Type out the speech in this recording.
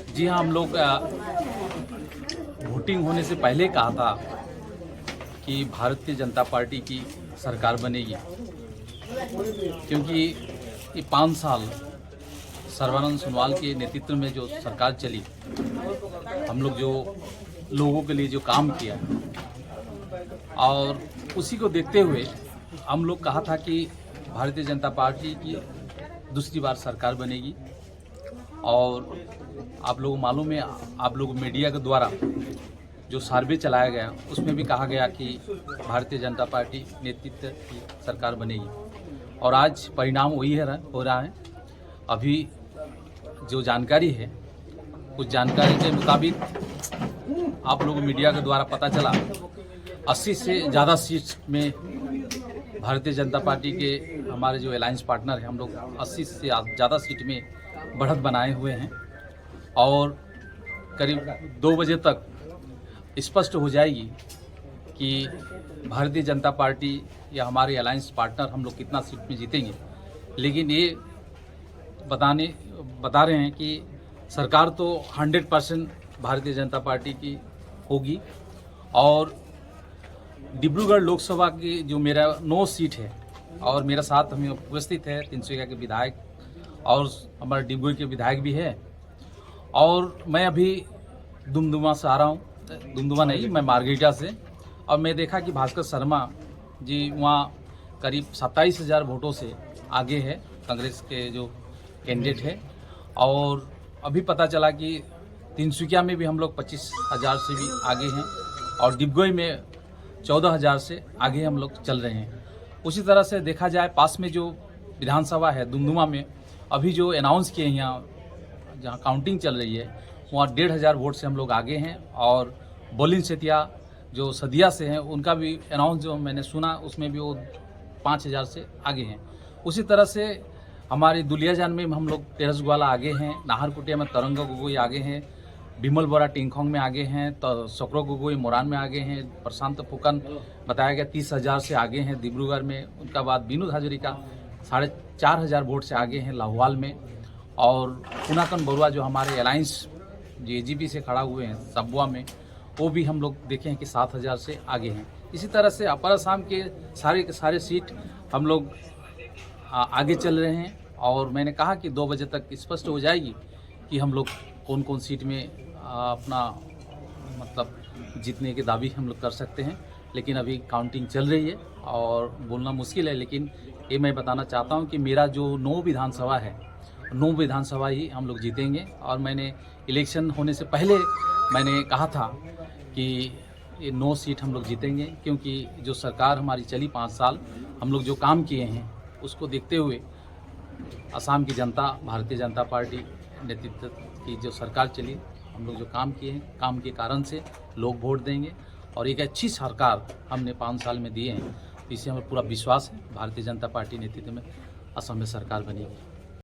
जी हाँ, हम लोग वोटिंग होने से पहले कहा था कि भारतीय जनता पार्टी की सरकार बनेगी, क्योंकि ये 5 साल सर्बानंद सोनोवाल के नेतृत्व में जो सरकार चली, हम लोग जो लोगों के लिए जो काम किया और उसी को देखते हुए हम लोग कहा था कि भारतीय जनता पार्टी की दूसरी बार सरकार बनेगी। और आप लोगों मालूम है, आप लोग मीडिया के द्वारा जो सर्वे चलाया गया उसमें भी कहा गया कि भारतीय जनता पार्टी नेतृत्व की सरकार बनेगी, और आज परिणाम वही हो रहा है। अभी जो जानकारी है, उस जानकारी के मुताबिक आप लोगों मीडिया के द्वारा पता चला 80 से ज़्यादा सीट में भारतीय जनता पार्टी के हमारे जो अलायंस पार्टनर हैं, हम लोग 80 से ज़्यादा सीट में बढ़त बनाए हुए हैं। और करीब 2 बजे तक स्पष्ट हो जाएगी कि भारतीय जनता पार्टी या हमारे अलायंस पार्टनर हम लोग कितना सीट में जीतेंगे। लेकिन ये बता रहे हैं कि सरकार तो 100% भारतीय जनता पार्टी की होगी। और डिब्रूगढ़ लोकसभा की जो मेरा 9 सीट है और मेरा साथ हमें उपस्थित है तिनसुकिया के विधायक और हमारे डिब्रूगढ़ के विधायक भी है। और मैं अभी दुमदुमा से आ रहा हूँ, दुमदुमा नहीं, मैं मार्गेरिटा से। और मैं देखा कि भास्कर शर्मा जी वहाँ करीब 27,000 वोटों से आगे है, कांग्रेस के जो कैंडिडेट है। और अभी पता चला कि तिनसुकिया में भी हम लोग 25,000 से भी आगे हैं और डिब्रूगढ़ में 14,000 से आगे हम लोग चल रहे हैं। उसी तरह से देखा जाए, पास में जो विधानसभा है दुमदुमा में, अभी जो अनाउंस किए हैं यहाँ जहाँ काउंटिंग चल रही है, वहाँ 1,500 वोट से हम लोग आगे हैं। और बोलिन सेतिया जो सदिया से हैं, उनका भी अनाउंस जो मैंने सुना उसमें भी वो 5,000 से आगे हैं। उसी तरह से हमारे दुलियाजान में हम लोग तेरसगवाला आगे हैं, नाहरकुटिया में तरंगा गोगोई आगे हैं, बिमल बोरा टिंगखोंग में आगे हैं, तो सकरो गोगोई मोरान में आगे हैं, प्रशांत फुकन बताया गया 30,000 से आगे हैं डिब्रूगढ़ में। उनका बाद विनोद हाजरिका 4,500 वोट से आगे हैं लाहौल में। और पुनाकन बरुआ जो हमारे अलायंस जो एजीपी से खड़ा हुए हैं सबवा में, वो भी हम लोग देखे हैं कि 7,000 से आगे हैं। इसी तरह से अपर असम के सारे सीट हम लोग आगे चल रहे हैं। और मैंने कहा कि 2 बजे तक स्पष्ट हो जाएगी कि हम लोग कौन कौन सीट में अपना मतलब जीतने के दावी हम लोग कर सकते हैं। लेकिन अभी काउंटिंग चल रही है और बोलना मुश्किल है। लेकिन ये मैं बताना चाहता हूँ कि मेरा जो 9 विधानसभा है, 9 विधानसभा ही हम लोग जीतेंगे। और मैंने इलेक्शन होने से पहले मैंने कहा था कि ये 9 सीट हम लोग जीतेंगे, क्योंकि जो सरकार हमारी चली 5 साल, हम लोग जो काम किए हैं उसको देखते हुए असम की जनता, भारतीय जनता पार्टी नेतृत्व की जो सरकार चली, हम लोग जो काम किए हैं, काम के कारण से लोग वोट देंगे। और एक अच्छी सरकार हमने 5 साल में दिए हैं, तो इससे हमें पूरा विश्वास है भारतीय जनता पार्टी नेतृत्व में असम में सरकार बनेगी।